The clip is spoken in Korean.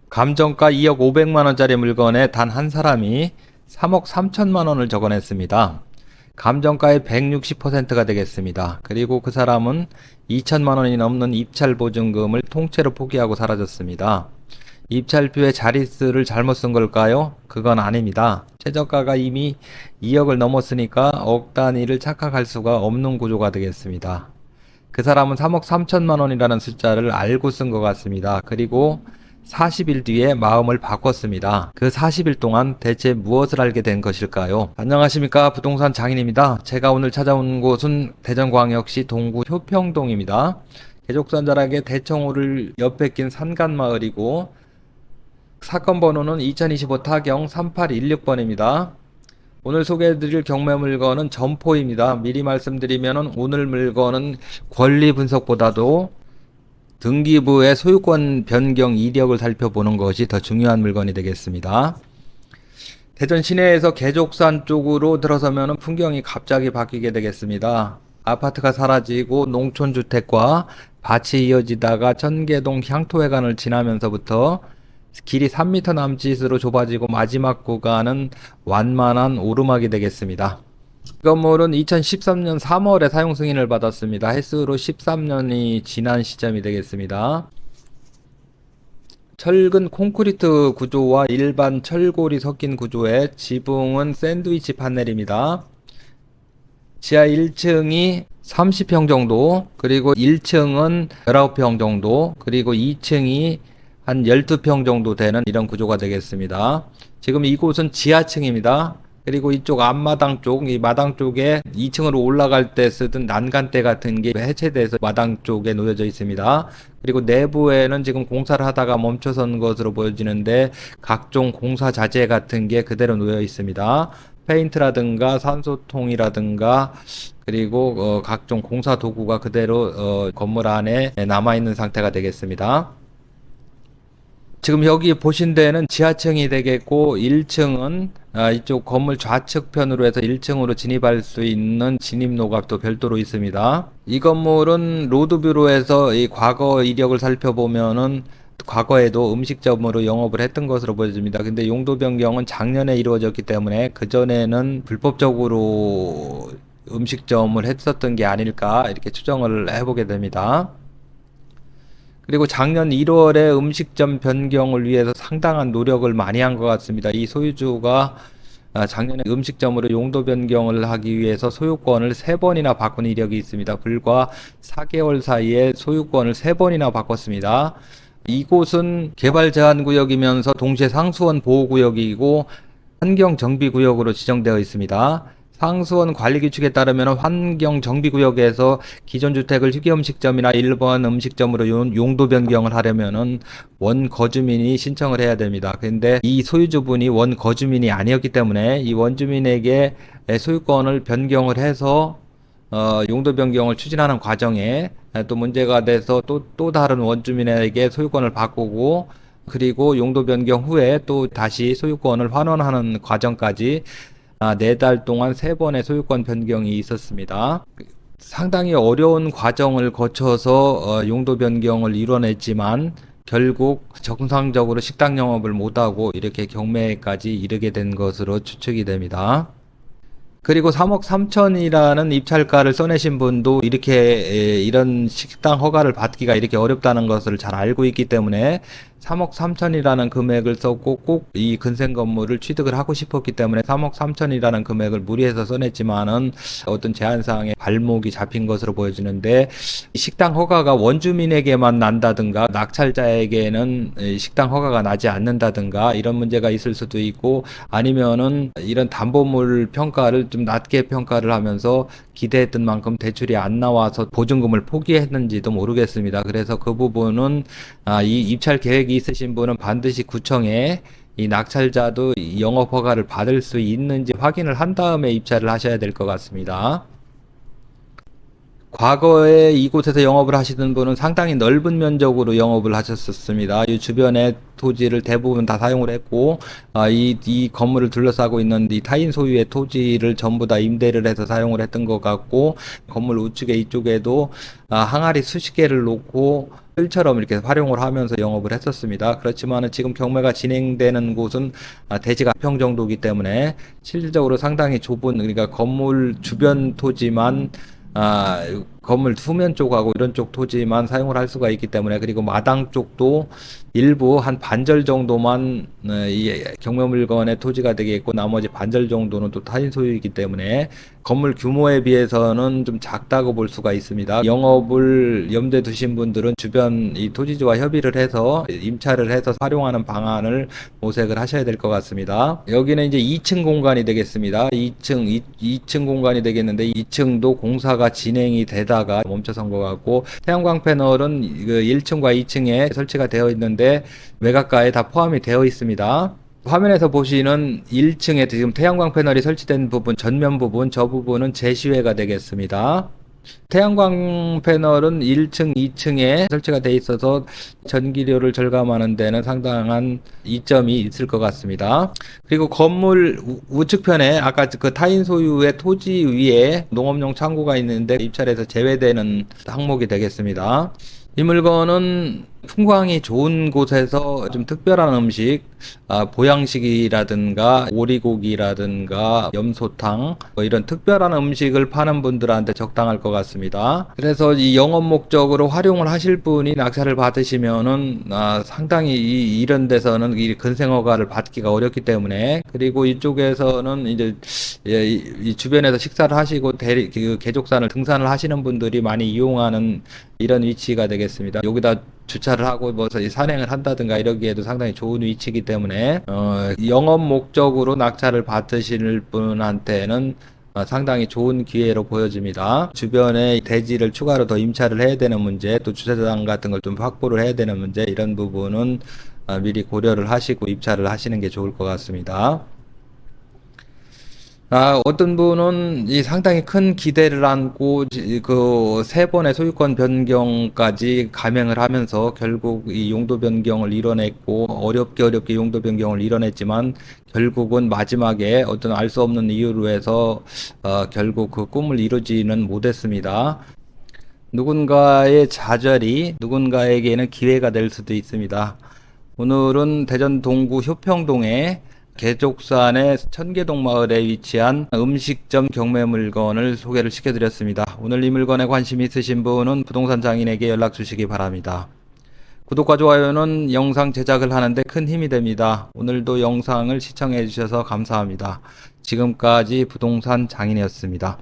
감정가 2억 500만 원짜리 물건에 단 한 사람이 3억 3천만 원을 적어냈습니다. 감정가의 160%가 되겠습니다. 그리고 그 사람은 2천만 원이 넘는 입찰 보증금을 통째로 포기하고 사라졌습니다. 입찰표에 자릿수를 잘못 쓴 걸까요? 그건 아닙니다. 최저가가 이미 2억을 넘었으니까 억 단위를 착각할 수가 없는 구조가 되겠습니다. 그 사람은 3억 3천만 원이라는 숫자를 알고 쓴 것 같습니다. 그리고 40일 뒤에 마음을 바꿨습니다. 그 40일 동안 대체 무엇을 알게 된 것일까요? 안녕하십니까, 부동산 장인입니다. 제가 오늘 찾아온 곳은 대전광역시 동구 효평동입니다. 개족산자락의 대청호를 옆에 낀 산간마을이고 사건 번호는 2025 타경 3816번입니다. 오늘 소개해드릴 경매 물건은 점포입니다. 미리 말씀드리면 오늘 물건은 권리 분석보다도 등기부의 소유권 변경 이력을 살펴보는 것이 더 중요한 물건이 되겠습니다. 대전 시내에서 개족산 쪽으로 들어서면 풍경이 갑자기 바뀌게 되겠습니다. 아파트가 사라지고 농촌주택과 밭이 이어지다가 천계동 향토회관을 지나면서부터 길이 3m 남짓으로 좁아지고 마지막 구간은 완만한 오르막이 되겠습니다. 이 건물은 2013년 3월에 사용 승인을 받았습니다. 횟수로 13년이 지난 시점이 되겠습니다. 철근 콘크리트 구조와 일반 철골이 섞인 구조의 지붕은 샌드위치 판넬입니다. 지하 1층이 30평 정도, 그리고 1층은 19평 정도, 그리고 2층이 한 12평 정도 되는 이런 구조가 되겠습니다. 지금 이곳은 지하층입니다. 그리고 이쪽 앞마당 쪽, 이 마당 쪽에 2층으로 올라갈 때 쓰던 난간대 같은 게 해체돼서 마당 쪽에 놓여져 있습니다. 그리고 내부에는 지금 공사를 하다가 멈춰선 것으로 보여지는데 각종 공사 자재 같은 게 그대로 놓여 있습니다. 페인트라든가 산소통이라든가 그리고 각종 공사 도구가 그대로 건물 안에 남아있는 상태가 되겠습니다. 지금 여기 보신 데는 지하층이 되겠고 1층은 이쪽 건물 좌측편으로 해서 1층으로 진입할 수 있는 진입로가 또 별도로 있습니다. 이 건물은 로드뷰로에서 이 과거 이력을 살펴보면은 과거에도 음식점으로 영업을 했던 것으로 보여집니다. 근데 용도 변경은 작년에 이루어졌기 때문에 그전에는 불법적으로 음식점을 했었던 게 아닐까 이렇게 추정을 해보게 됩니다. 그리고 작년 1월에 음식점 변경을 위해서 상당한 노력을 많이 한 것 같습니다. 이 소유주가 작년에 음식점으로 용도 변경을 하기 위해서 소유권을 3번이나 바꾼 이력이 있습니다. 불과 4개월 사이에 소유권을 3번이나 바꿨습니다. 이곳은 개발 제한 구역이면서 동시에 상수원 보호구역이고 환경정비구역으로 지정되어 있습니다. 상수원 관리규칙에 따르면 환경정비구역에서 기존 주택을 휴게음식점이나 일반 음식점으로 용도 변경을 하려면은 원거주민이 신청을 해야 됩니다. 근데 이 소유주분이 원거주민이 아니었기 때문에 이 원주민에게 소유권을 변경을 해서 용도 변경을 추진하는 과정에 또 문제가 돼서 또 다른 원주민에게 소유권을 바꾸고 그리고 용도 변경 후에 또 다시 소유권을 환원하는 과정까지 4달 동안 3번의 소유권 변경이 있었습니다. 상당히 어려운 과정을 거쳐서 용도 변경을 이뤄냈지만 결국 정상적으로 식당 영업을 못하고 이렇게 경매까지 이르게 된 것으로 추측이 됩니다. 그리고 3억 3천이라는 입찰가를 써내신 분도 이렇게 이런 식당 허가를 받기가 이렇게 어렵다는 것을 잘 알고 있기 때문에 3억 3천이라는 금액을 썼고 꼭 이 근생 건물을 취득을 하고 싶었기 때문에 3억 3천이라는 금액을 무리해서 써냈지만은 어떤 제한사항에 발목이 잡힌 것으로 보여지는데 식당 허가가 원주민에게만 난다든가 낙찰자에게는 식당 허가가 나지 않는다든가 이런 문제가 있을 수도 있고 아니면은 이런 담보물 평가를 좀 낮게 평가를 하면서 기대했던 만큼 대출이 안 나와서 보증금을 포기했는지도 모르겠습니다. 그래서 그 부분은 이 입찰 계획이 있으신 분은 반드시 구청에 이 낙찰자도 영업 허가를 받을 수 있는지 확인을 한 다음에 입찰을 하셔야 될 것 같습니다. 과거에 이곳에서 영업을 하시던 분은 상당히 넓은 면적으로 영업을 하셨었습니다. 이 주변의 토지를 대부분 다 사용을 했고, 이 건물을 둘러싸고 있는 이 타인 소유의 토지를 전부 다 임대를 해서 사용을 했던 것 같고, 건물 우측에 이쪽에도 항아리 수십 개를 놓고 뜰처럼 이렇게 활용을 하면서 영업을 했었습니다. 그렇지만은 지금 경매가 진행되는 곳은 대지가 1평 정도이기 때문에 실질적으로 상당히 좁은, 그러니까 건물 주변 토지만, 건물 후면 쪽하고 이런 쪽 토지만 사용을 할 수가 있기 때문에, 그리고 마당 쪽도 일부 한 반절 정도만 이 경매물건의 토지가 되겠고, 나머지 반절 정도는 또 타인 소유이기 때문에 건물 규모에 비해서는 좀 작다고 볼 수가 있습니다. 영업을 염두에 두신 분들은 주변 이 토지주와 협의를 해서 임차를 해서 활용하는 방안을 모색을 하셔야 될 것 같습니다. 여기는 이제 2층 공간이 되겠습니다. 2층 공간이 되겠는데, 2층도 공사가 진행이 되다가 멈춰선 것 같고, 태양광 패널은 그 1층과 2층에 설치가 되어 있는데 외곽가에 다 포함이 되어 있습니다. 화면에서 보시는 1층에 지금 태양광 패널이 설치된 부분, 전면 부분, 저 부분은 제시외가 되겠습니다. 태양광 패널은 1층, 2층에 설치가 되어 있어서 전기료를 절감하는 데는 상당한 이점이 있을 것 같습니다. 그리고 건물 우측편에 아까 그 타인 소유의 토지 위에 농업용 창고가 있는데 입찰에서 제외되는 항목이 되겠습니다. 이 물건은 풍광이 좋은 곳에서 좀 특별한 음식, 보양식이라든가 오리고기라든가 염소탕, 뭐 이런 특별한 음식을 파는 분들한테 적당할 것 같습니다. 그래서 이 영업 목적으로 활용을 하실 분이 낙찰을 받으시면은 상당히 이런 데서는 이 근생허가를 받기가 어렵기 때문에, 그리고 이쪽에서는 이제 이 주변에서 식사를 하시고 그 개족산을 등산을 하시는 분들이 많이 이용하는 이런 위치가 되겠습니다. 여기다 주차를 하고 뭐 산행을 한다든가 이러기에도 상당히 좋은 위치이기 때문에 영업 목적으로 낙찰을 받으실 분한테는 상당히 좋은 기회로 보여집니다. 주변에 대지를 추가로 더 임차를 해야 되는 문제, 또 주차장 같은 걸 좀 확보를 해야 되는 문제, 이런 부분은 미리 고려를 하시고 입찰을 하시는 게 좋을 것 같습니다. 어떤 분은 이 상당히 큰 기대를 안고 그 3번의 소유권 변경까지 감행을 하면서 결국 이 용도 변경을 이뤄냈고, 어렵게 용도 변경을 이뤄냈지만 결국은 마지막에 어떤 알 수 없는 이유로 해서 결국 그 꿈을 이루지는 못했습니다. 누군가의 좌절이 누군가에게는 기회가 될 수도 있습니다. 오늘은 대전 동구 효평동에 개족산의 천계동 마을에 위치한 음식점 경매 물건을 소개를 시켜드렸습니다. 오늘 이 물건에 관심 있으신 분은 부동산 장인에게 연락 주시기 바랍니다. 구독과 좋아요는 영상 제작을 하는데 큰 힘이 됩니다. 오늘도 영상을 시청해 주셔서 감사합니다. 지금까지 부동산 장인이었습니다.